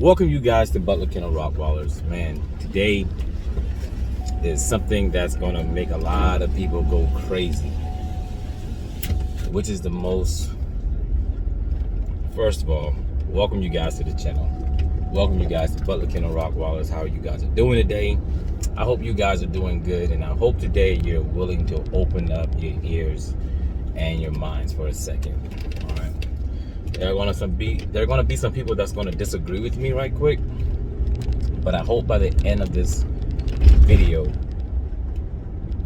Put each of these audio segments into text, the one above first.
Welcome you guys to Butler Kennel Rottweilers. Man, today is something that's going to make a lot of people go crazy. Which is the most... First of all, welcome you guys to the channel. Welcome you guys to Butler Kennel Rottweilers. How you guys are doing today? I hope you guys are doing good, and I hope today you're willing to open up your ears and your minds for a second. All right. There are going to be some people that's going to disagree with me right quick, but I hope by the end of this video,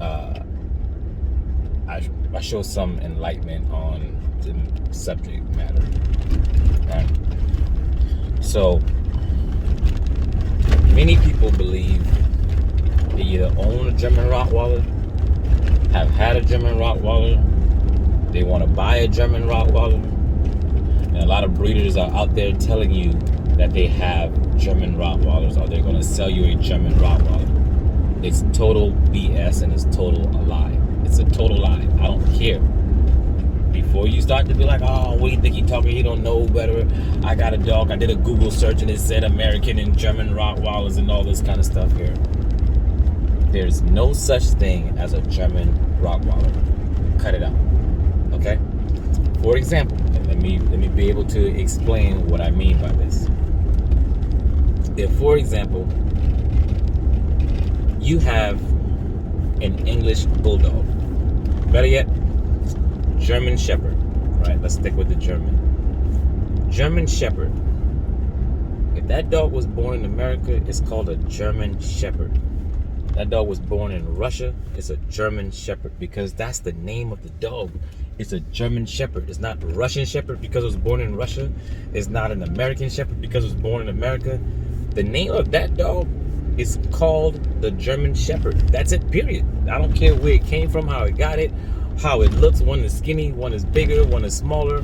I show some enlightenment on the subject matter. Right? So, many people believe they either own a German Rottweiler, have had a German Rottweiler, they want to buy a German Rottweiler, and a lot of breeders are out there telling you that they have German Rottweilers or they're going to sell you a German Rottweiler. It's total BS and it's total a lie. It's a total lie. I don't care. Before you start to be like, oh, what do you think he talking? He don't know better. I got a dog. I did a Google search and it said American and German Rottweilers and all this kind of stuff here. There's no such thing as a German Rottweiler. Cut it out. Okay? For example, let me be able to explain what I mean by this. If, for example, you have an English Bulldog, better yet, German Shepherd, right? Let's stick with the German Shepherd. If that dog was born in America, it's called a German Shepherd. That dog was born in Russia, it's a German Shepherd because that's the name of the dog. It's a German Shepherd. It's not Russian Shepherd because it was born in Russia. It's not an American Shepherd because it was born in America. The name of that dog is called the German Shepherd. That's it, period. I don't care where it came from, how it got it, how it looks. One is skinny, one is bigger, one is smaller.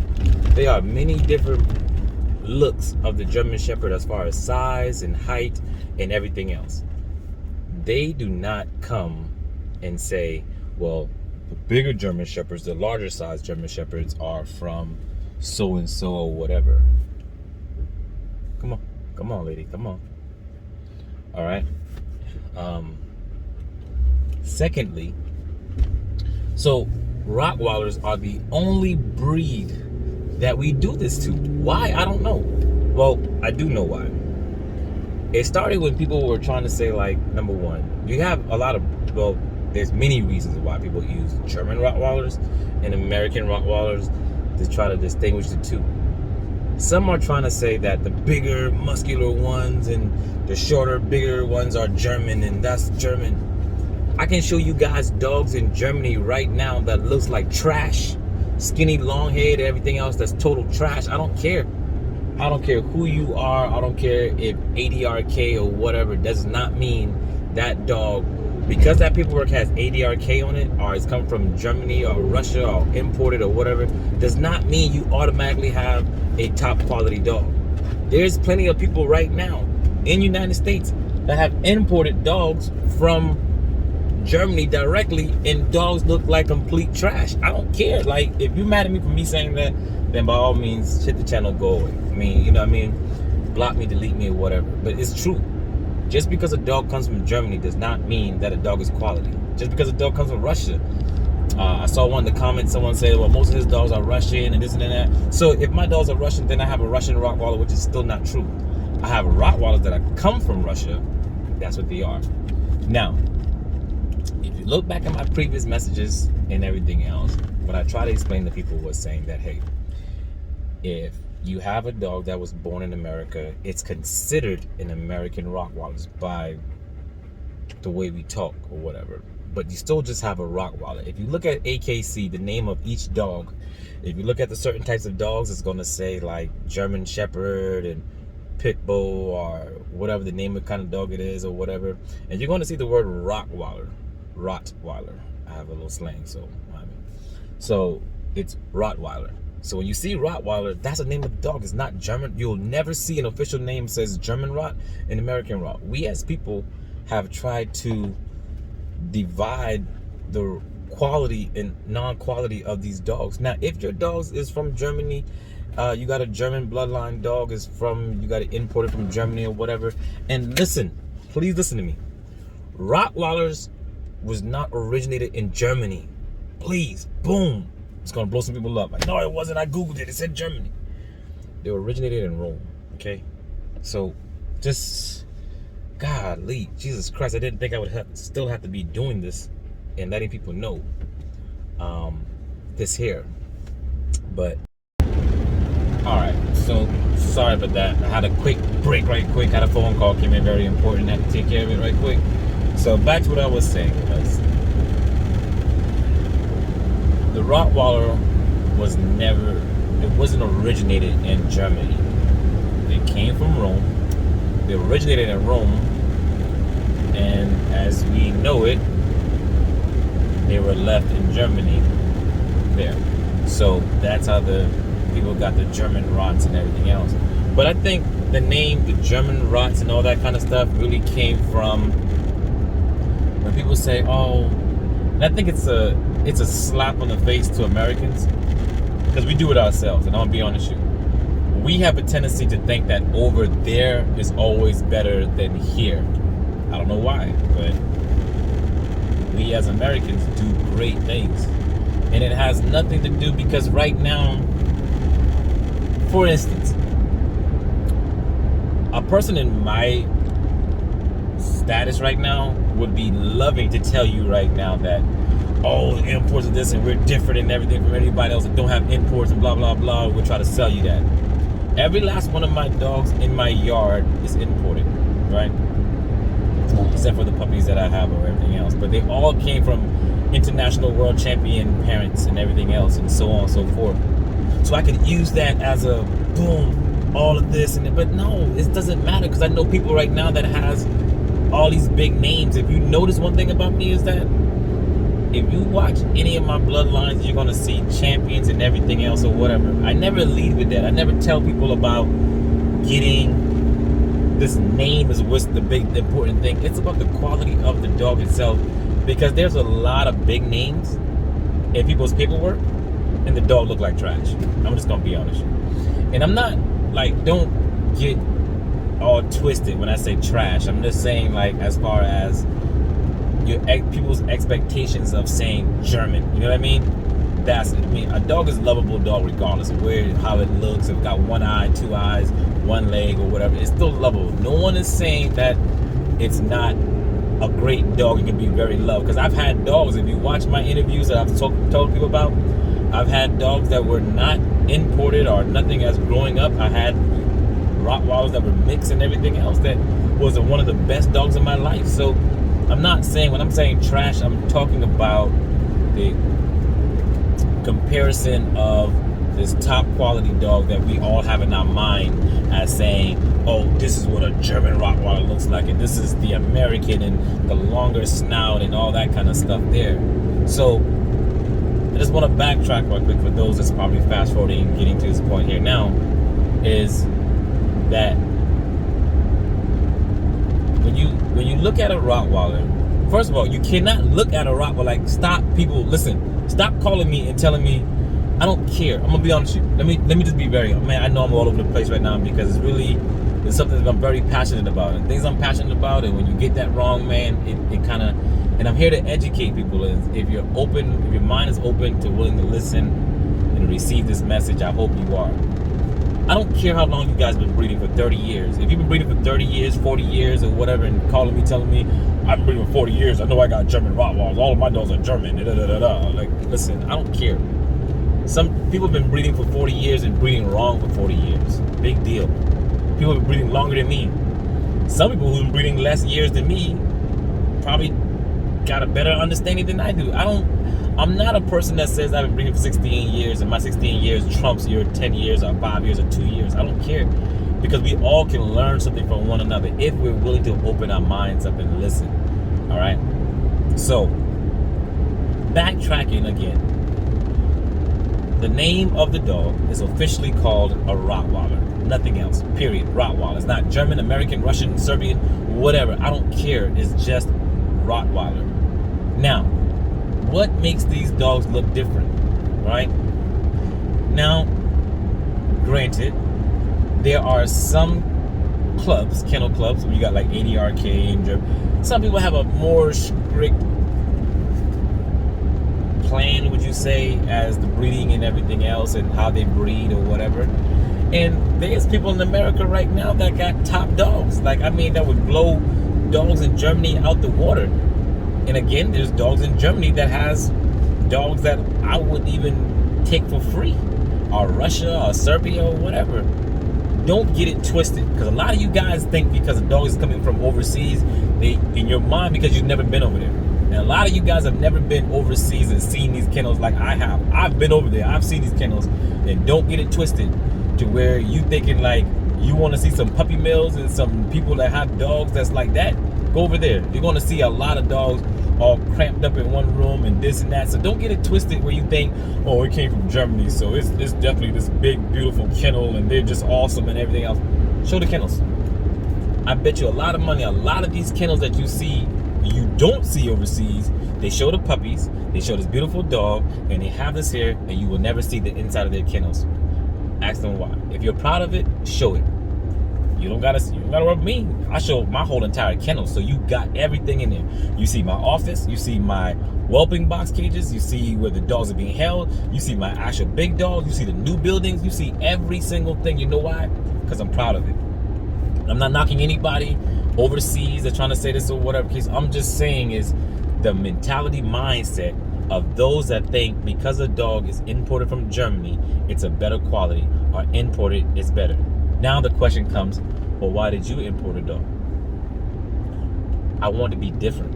There are many different looks of the German Shepherd as far as size and height and everything else. They do not come and say, well, the bigger German Shepherds, the larger size German Shepherds are from so-and-so or whatever. Come on, lady, come on. All right. Secondly, so Rottweilers are the only breed that we do this to. Why? I don't know. Well, I do know why. It started when people were trying to say, like, number one, you have a lot of, well, there's many reasons why people use German Rottweilers and American Rottweilers to try to distinguish the two. Some are trying to say that the bigger, muscular ones and the shorter, bigger ones are German, and that's German. I can show you guys dogs in Germany right now that looks like trash. Skinny, long head, everything else that's total trash. I don't care. I don't care who you are. I don't care if ADRK or whatever. Does not mean that dog, because that paperwork has ADRK on it, or it's come from Germany or Russia or imported or whatever, does not mean you automatically have a top quality dog. There's plenty of people right now in the United States that have imported dogs from Germany directly, and dogs look like complete trash. I don't care. Like, if you're mad at me for me saying that, then by all means, hit the channel, go away. I mean, you know what I mean? Block me, delete me, or whatever. But it's true. Just because a dog comes from Germany does not mean that a dog is quality. Just because a dog comes from Russia. I saw one in the comments, someone said, well, most of his dogs are Russian and this and that. So if my dogs are Russian, then I have a Russian Rottweiler, which is still not true. I have Rottweilers that come from Russia. That's what they are. Now, if you look back at my previous messages and everything else, what I try to explain to people was saying that, hey, if you have a dog that was born in America, it's considered an American Rottweiler by the way we talk or whatever. But you still just have a Rottweiler. If you look at AKC, the name of each dog, if you look at the certain types of dogs, it's going to say like German Shepherd and Pit Bull or whatever the name of kind of dog it is or whatever. And you're going to see the word Rottweiler. Rottweiler. I have a little slang, so it's Rottweiler. So when you see Rottweiler, that's the name of the dog. It's not German. You'll never see an official name that says German Rott and American Rott. We as people have tried to divide the quality and non-quality of these dogs. Now, if your dog is from Germany you got a German bloodline dog, you got it imported from Germany or whatever. And listen, please listen to me. Rottweilers was not originated in Germany. Please, boom. It's gonna blow some people up. Like, no, it wasn't. I Googled it. It said Germany. They were originated in Rome, okay? So, just, golly, Jesus Christ, I didn't think I would still have to be doing this and letting people know this here. But, all right, so sorry about that. I had a quick break right quick. Had a phone call, came in, very important. Had to take care of it right quick. So back to what I was saying was, the Rottweiler wasn't originated in Germany. It came from Rome. They originated in Rome, and as we know it, they were left in Germany there. So that's how the people got the German Rots and everything else. But I think the name, the German Rots and all that kind of stuff really came from when people say, oh, and I think it's a slap on the face to Americans, because we do it ourselves. And I'll be honest with you, we have a tendency to think that over there is always better than here. I don't know why, but we as Americans do great things. And it has nothing to do, because right now, for instance, a person in my status right now would be loving to tell you right now that, oh, the imports of this and we're different and everything from anybody else that don't have imports and blah, blah, blah. We'll try to sell you that. Every last one of my dogs in my yard is imported, right? Except for the puppies that I have or everything else. But they all came from international world champion parents and everything else, and so on and so forth. So I could use that as a boom, all of this. But no, it doesn't matter, because I know people right now that has all these big names. If you notice one thing about me is that if you watch any of my bloodlines, you're going to see champions and everything else or whatever. I never lead with that. I never tell people about getting this name is what's the important thing. It's about the quality of the dog itself, because there's a lot of big names in people's paperwork and the dog look like trash. I'm just going to be honest. And I'm not, like, don't get all twisted when I say trash. I'm just saying, like, as far as people's expectations of saying German, you know what I mean? A dog is a lovable dog regardless of how it looks. If it got one eye, two eyes, one leg, or whatever, it's still lovable. No one is saying that it's not a great dog. It can be very loved, because I've had dogs, if you watch my interviews that I've told people about, I've had dogs that were not imported or nothing as growing up. I had Rottweilers that were mixed and everything else that was one of the best dogs in my life. So I'm not saying, when I'm saying trash, I'm talking about the comparison of this top quality dog that we all have in our mind as saying, oh, this is what a German Rottweiler looks like, and this is the American and the longer snout and all that kind of stuff there. So I just want to backtrack real quick for those that's probably fast forwarding and getting to this point here now, is that when you look at a Rottweiler, first of all, you cannot look at a Rottweiler like, stop calling me and telling me, I don't care. I'm gonna be honest with you. Let me just be very, man, I know I'm all over the place right now, because it's something that I'm very passionate about, and things I'm passionate about, and when you get that wrong, man, it kind of, and I'm here to educate people. If you're open, if your mind is open to willing to listen and receive this message, I hope you are. I don't care how long you guys have been breeding for 30 years. If you've been breeding for 30 years, 40 years, or whatever, and calling me, telling me, I've been breeding for 40 years, I know I got German Rottweilers, all of my dogs are German, Like, listen, I don't care. Some people have been breeding for 40 years and breeding wrong for 40 years. Big deal. People have been breeding longer than me. Some people who've been breeding less years than me probably got a better understanding than I do. I'm not a person that says I've been breeding for 16 years and my 16 years trumps your 10 years or 5 years or 2 years. I don't care, because we all can learn something from one another if we're willing to open our minds up and listen. All right? So, backtracking again. The name of the dog is officially called a Rottweiler. Nothing else. Period. Rottweiler. It's not German, American, Russian, Serbian, whatever. I don't care. It's just Rottweiler. Now, what makes these dogs look different, right? Now, granted, there are some clubs, kennel clubs, where you got like ADRK and some people have a more strict plan, would you say, as the breeding and everything else and how they breed or whatever. And there's people in America right now that got top dogs. Like, I mean, that would blow dogs in Germany out the water. And again, there's dogs in Germany that has dogs that I wouldn't even take for free, or Russia or Serbia or whatever. Don't get it twisted, because a lot of you guys think because a dog is coming from overseas, they in your mind, because you've never been over there. And a lot of you guys have never been overseas and seen these kennels like I have. I've been over there. I've seen these kennels. And don't get it twisted to where you thinking like you want to see some puppy mills and some people that have dogs that's like that. Go over there. You're going to see a lot of dogs all cramped up in one room and this and that. So don't get it twisted where you think, oh, it came from Germany, so it's definitely this big, beautiful kennel and they're just awesome and everything else. Show the kennels. I bet you a lot of money, a lot of these kennels that you see, you don't see overseas, they show the puppies, they show this beautiful dog, and they have this here, and you will never see the inside of their kennels. Ask them why. If you're proud of it, show it. You don't gotta work with me. I show my whole entire kennel, so you got everything in there. You see my office, you see my whelping box cages, you see where the dogs are being held, you see my actual big dogs, you see the new buildings, you see every single thing. You know why? Because I'm proud of it. I'm not knocking anybody overseas that's trying to say this or whatever case. I'm just saying is the mentality mindset of those that think because a dog is imported from Germany, it's a better quality, or imported is better. Now the question comes, well, why did you import a dog? I want to be different.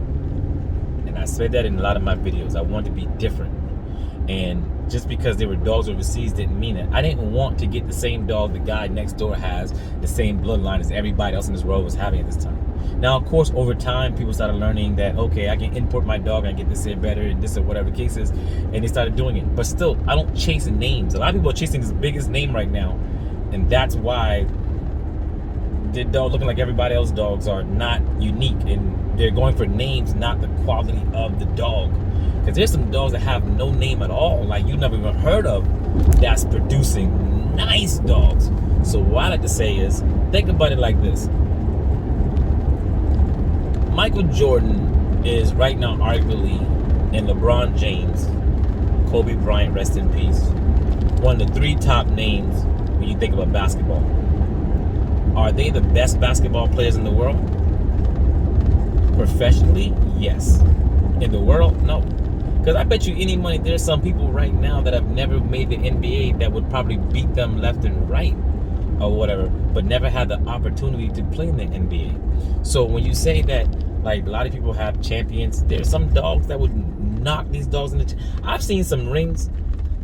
And I said that in a lot of my videos. I want to be different. And just because there were dogs overseas didn't mean it. I didn't want to get the same dog the guy next door has, the same bloodline as everybody else in this world was having at this time. Now, of course, over time, people started learning that, okay, I can import my dog and get this here better and this or whatever the case is. And they started doing it. But still, I don't chase names. A lot of people are chasing this biggest name right now. And that's why the dog looking like everybody else's dogs are not unique. And they're going for names, not the quality of the dog. Because there's some dogs that have no name at all, like you never even heard of, that's producing nice dogs. So what I like to say is, think about it like this. Michael Jordan is right now arguably, and LeBron James, Kobe Bryant, rest in peace, one of the three top names when you think about basketball. Are they the best basketball players in the world? Professionally, yes. In the world, no. Because I bet you any money there's some people right now that have never made the NBA that would probably beat them left and right or whatever, but never had the opportunity to play in the NBA. So when you say that, like, a lot of people have champions, there's some dogs that would knock these dogs in the... I've seen some rings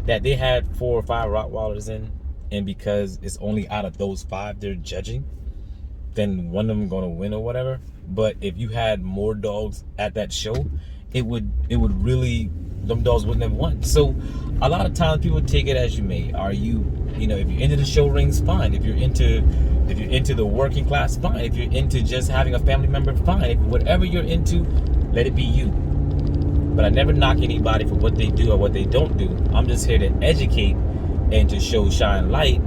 that they had 4 or 5 Rottweilers in, and because it's only out of those 5 they're judging, then one of them going to win or whatever. But if you had more dogs at that show, it would really, them dogs wouldn't have won. So a lot of times people take it as you may. Are you know, if you're into the show rings, fine. If you're into the working class, fine. If you're into just having a family member, fine. If whatever you're into, let it be you. But I never knock anybody for what they do or what they don't do. I'm just here to educate and to shine light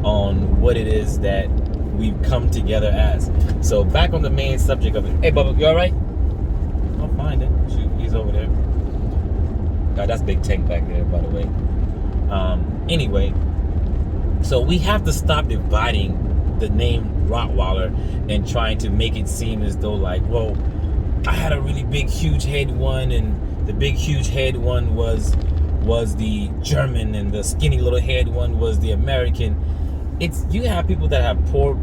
on what it is that we've come together as. So back on the main subject of it. Hey, Bubba, you all right? I'm fine then. Shoot, he's over there. God, that's Big Tank back there, by the way. Anyway, so we have to stop dividing the name Rottweiler and trying to make it seem as though like, well, I had a really big, huge head one, and the big, huge head one was the German, and the skinny little head one was the American. It's, you have people that have poor,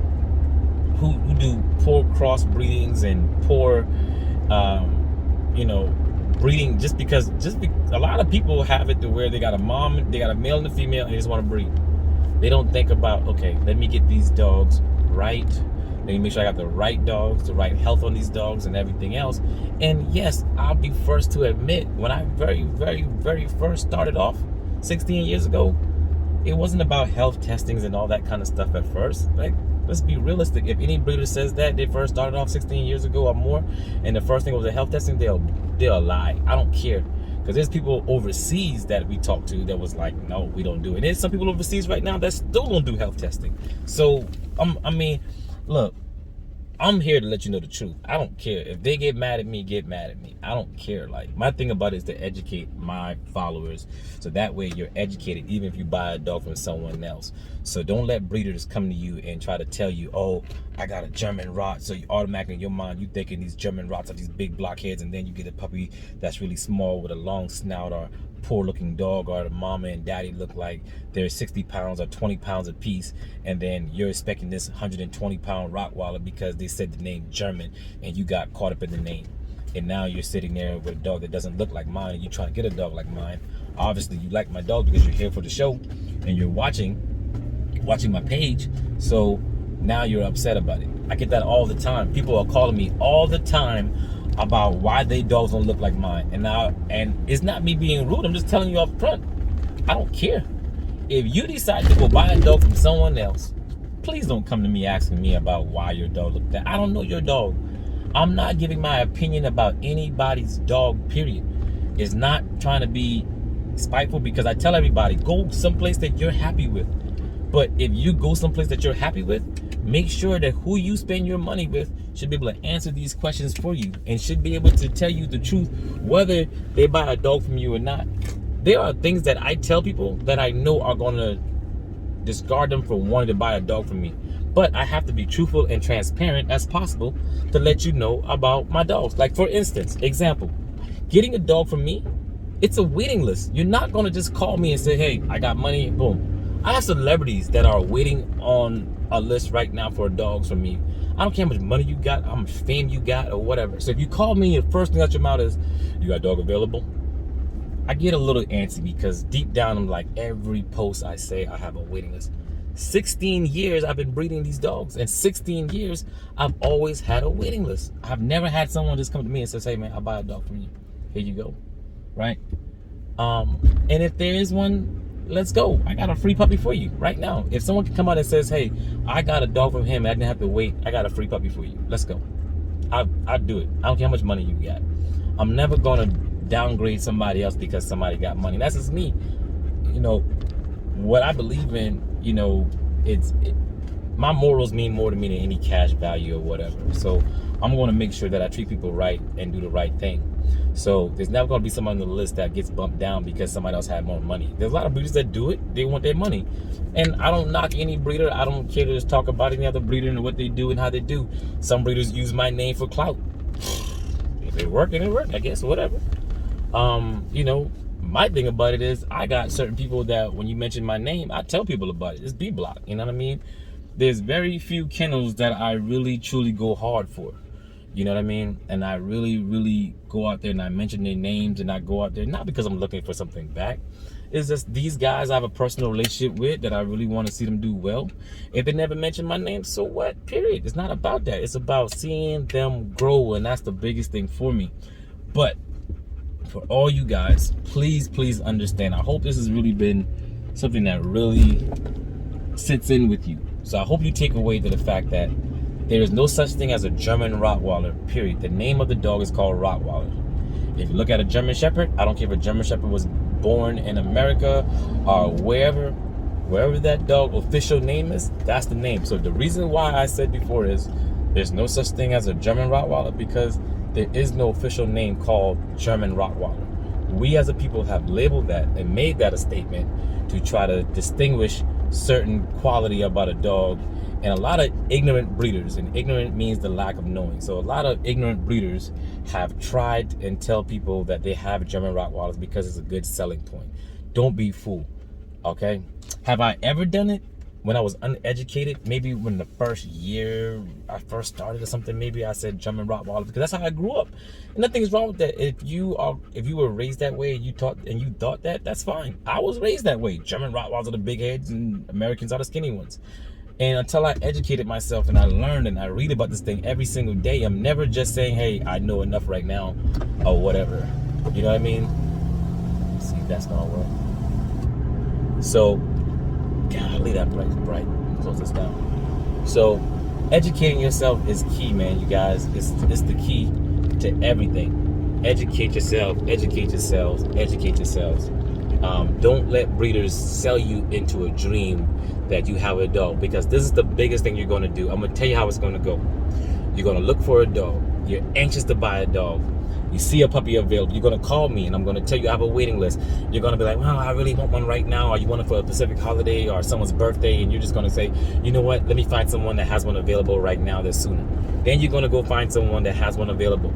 who do poor crossbreedings and poor, you know, breeding just because a lot of people have it to where they got a mom, they got a male and a female, and they just want to breed. They don't think about, okay, let me get these dogs right. Let me make sure I got the right dogs, the right health on these dogs and everything else. And yes, I'll be first to admit, when I very, very, very first started off 16 years ago, it wasn't about health testings and all that kind of stuff at first. Like, let's be realistic. If any breeder says that they first started off 16 years ago or more, and the first thing was a health testing, they'll lie. I don't care. Because there's people overseas that we talk to that was like, no, we don't do it. And there's some people overseas right now that still don't do health testing. So, I mean, look, I'm here to let you know the truth. I don't care. If they get mad at me, get mad at me. I don't care. Like, my thing about it is to educate my followers. So that way you're educated, even if you buy a dog from someone else. So don't let breeders come to you and try to tell you, oh, I got a German Rot. So you automatically in your mind, you thinking these German Rots are these big blockheads, and then you get a puppy that's really small with a long snout, or poor looking dog, or the mama and daddy look like they're 60 pounds or 20 pounds a piece, and then you're expecting this 120-pound Rottweiler because they said the name German and you got caught up in the name. And now you're sitting there with a dog that doesn't look like mine, and you're trying to get a dog like mine. Obviously you like my dog because you're here for the show and you're watching my page, so now you're upset about it. I get that all the time. People are calling me all the time about why they dogs don't look like mine. And it's not me being rude, I'm just telling you up front. I don't care. If you decide to go buy a dog from someone else, please don't come to me asking me about why your dog looked that. I don't know your dog. I'm not giving my opinion about anybody's dog, period. It's not trying to be spiteful, because I tell everybody, go someplace that you're happy with. But if you go someplace that you're happy with, make sure that who you spend your money with should be able to answer these questions for you and should be able to tell you the truth, whether they buy a dog from you or not. There are things that I tell people that I know are going to discard them for wanting to buy a dog from me. But I have to be truthful and transparent as possible to let you know about my dogs. Like, for instance, example, getting a dog from me, it's a waiting list. You're not going to just call me and say, hey, I got money, boom. I have celebrities that are waiting on a list right now for dogs from me. I don't care how much money you got, how much fame you got, or whatever. So if you call me, the first thing out your mouth is, you got a dog available? I get a little antsy, because deep down I'm like, every post I say I have a waiting list. 16 years I've been breeding these dogs, and 16 years I've always had a waiting list. I've never had someone just come to me and says, hey man, I'll buy a dog from you. Here you go. Right? And if there is one, let's go. I got a free puppy for you right now. If someone can come out and says, hey, I got a dog from him, I didn't have to wait, I got a free puppy for you, let's go. I'd do it. I don't care how much money you got. I'm never gonna downgrade somebody else because somebody got money. That's just me. You know, what I believe in, you know, my morals mean more to me than any cash value or whatever. So I'm going to make sure that I treat people right and do the right thing. So there's never going to be someone on the list that gets bumped down because somebody else had more money. There's a lot of breeders that do it. They want their money. And I don't knock any breeder. I don't care to just talk about any other breeder and what they do and how they do. Some breeders use my name for clout. If it worked, then it worked, I guess, whatever. You know, my thing about it is I got certain people that when you mention my name, I tell people about it. It's B-block, you know what I mean? There's very few kennels that I really, truly go hard for. You know what I mean? And I really, really go out there and I mention their names, and I go out there, not because I'm looking for something back. It's just these guys I have a personal relationship with that I really want to see them do well. If they never mention my name, so what? Period. It's not about that. It's about seeing them grow, and that's the biggest thing for me. But for all you guys, please, please understand. I hope this has really been something that really sits in with you. So I hope you take away to the fact that there is no such thing as a German Rottweiler, period. The name of the dog is called Rottweiler. If you look at a German Shepherd, I don't care if a German Shepherd was born in America or wherever that dog official name is, that's the name. So the reason why I said before is there's no such thing as a German Rottweiler, because there is no official name called German Rottweiler. We as a people have labeled that and made that a statement to try to distinguish certain quality about a dog. And a lot of ignorant breeders, and ignorant means the lack of knowing. So a lot of ignorant breeders have tried and tell people that they have German Rottweilers because it's a good selling point. Don't be fooled, okay? Have I ever done it when I was uneducated? Maybe when the first year I first started or something, maybe I said German Rottweiler, because that's how I grew up. And nothing is wrong with that. If you were raised that way and you thought that, that's fine. I was raised that way. German Rottweilers are the big heads and Americans are the skinny ones. And until I educated myself and I learned and I read about this thing every single day, I'm never just saying, hey, I know enough right now or whatever. You know what I mean? Let's see if that's gonna work. So, golly, that bright. Close this down. So, educating yourself is key, man, you guys. It's the key to everything. Educate yourself, educate yourselves, educate yourselves. Don't let breeders sell you into a dream that you have a dog, because this is the biggest thing you're going to do. I'm going to tell you how it's going to go. You're going to look for a dog. You're anxious to buy a dog. You see a puppy available. You're going to call me and I'm going to tell you I have a waiting list. You're going to be like, well, I really want one right now. Or you want it for a specific holiday or someone's birthday. And you're just going to say, you know what? Let me find someone that has one available right now that's sooner. Then you're going to go find someone that has one available.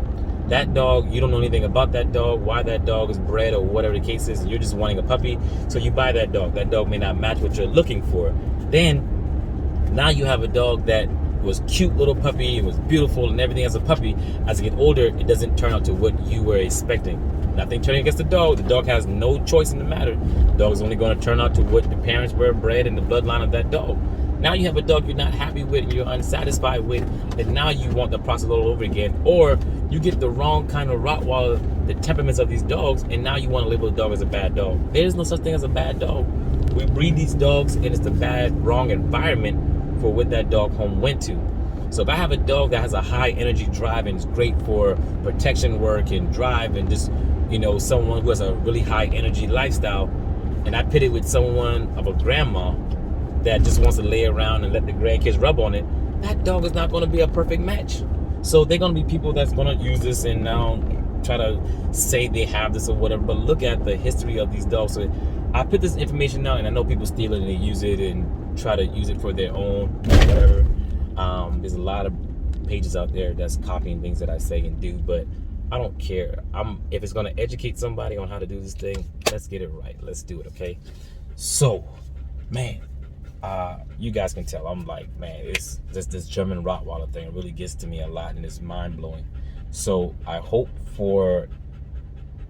That dog, you don't know anything about that dog, why that dog is bred or whatever the case is. You're just wanting a puppy. So you buy that dog. That dog may not match what you're looking for. Then now you have a dog that was cute little puppy, it was beautiful and everything as a puppy. As you get older, it doesn't turn out to what you were expecting. Nothing turning against the dog has no choice in the matter. The dog is only going to turn out to what the parents were bred in the bloodline of that dog. Now you have a dog you're not happy with and you're unsatisfied with, and now you want the process all over again. Or you get the wrong kind of Rottweiler, the temperaments of these dogs, and now you want to label the dog as a bad dog. There's no such thing as a bad dog. We breed these dogs and it's the bad, wrong environment for what that dog home went to. So if I have a dog that has a high energy drive and is great for protection work and drive and just, you know, someone who has a really high energy lifestyle, and I pit it with someone of a grandma that just wants to lay around and let the grandkids rub on it, that dog is not going to be a perfect match. So they're going to be people that's going to use this and now try to say they have this or whatever, but look at the history of these dogs. So I put this information out, and I know people steal it and they use it and try to use it for their own whatever. There's a lot of pages out there that's copying things that I say and do, but I don't care. If it's going to educate somebody on how to do this thing, let's get it right. Let's do it, okay? So, man, you guys can tell I'm like, man, it's just this German Rottweiler thing really gets to me a lot, and it's mind-blowing. So I hope for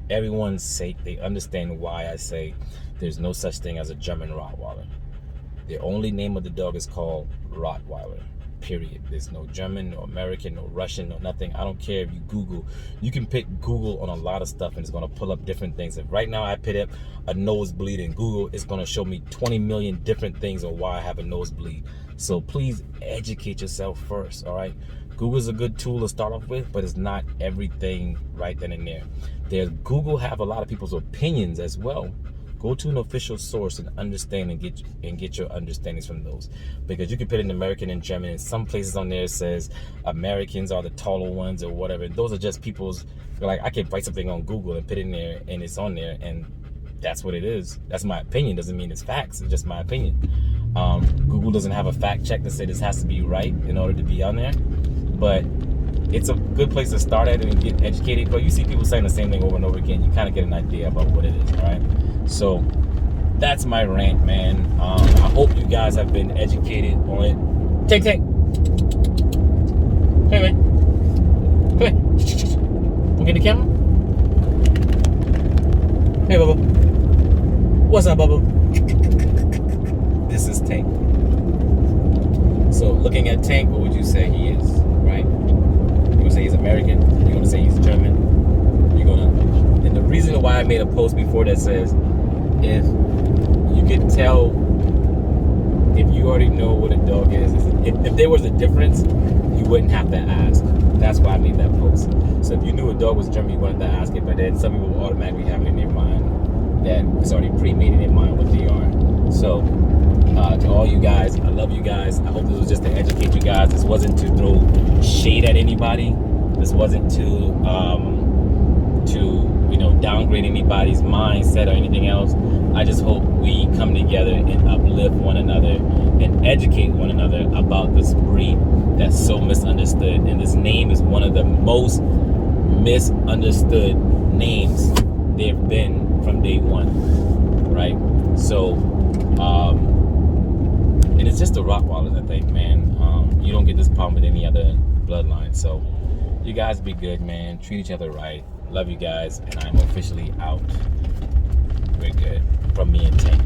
everyone's sake they understand why I say there's no such thing as a German Rottweiler. The only name of the dog is called Rottweiler, period. There's no German, no American, no Russian, no nothing. I don't care if you Google. You can pick Google on a lot of stuff and it's going to pull up different things. If right now I put up a nosebleed in Google, it's going to show me 20 million different things on why I have a nosebleed. So please educate yourself first, all right? Google's a good tool to start off with, but it's not everything right then and there. Google have a lot of people's opinions as well. Go to an official source and understand and get your understandings from those, because you can put in American and German, and some places on there says Americans are the taller ones or whatever. Those are just people's, like, I can write something on Google and put it in there and it's on there and that's what it is. That's my opinion. Doesn't mean it's facts. It's just my opinion. Google doesn't have a fact check to say this has to be right in order to be on there, but it's a good place to start at and get educated. But you see people saying the same thing over and over again, you kind of get an idea about what it is, all right? So that's my rant, man. I hope you guys have been educated on it. Tank. Hey, man. Come here. Look at the camera. Hey, Bubba. What's up, Bubba? This is Tank. So looking at Tank, what would you say he is, right? You're going to say he's American. You're going to say he's German. And the reason why I made a post before that says, if you can tell, if you already know what a dog is, if there was a difference, you wouldn't have to ask. That's why I made that post. So if you knew a dog was German, you wanted to ask it, but then some people will automatically have it in their mind that it's already pre-made in their mind what they are. So to all you guys, I love you guys. I hope this was just to educate you guys. This wasn't to throw shade at anybody. This wasn't to downgrade anybody's mindset or anything else. I just hope we come together and uplift one another and educate one another about this breed that's so misunderstood. And this name is one of the most misunderstood names there have been from day one, right? So, and it's just the Rottweilers, I think, man. You don't get this problem with any other bloodline. So you guys be good, man. Treat each other right. Love you guys, and I'm officially out. We're good. From me and Tank.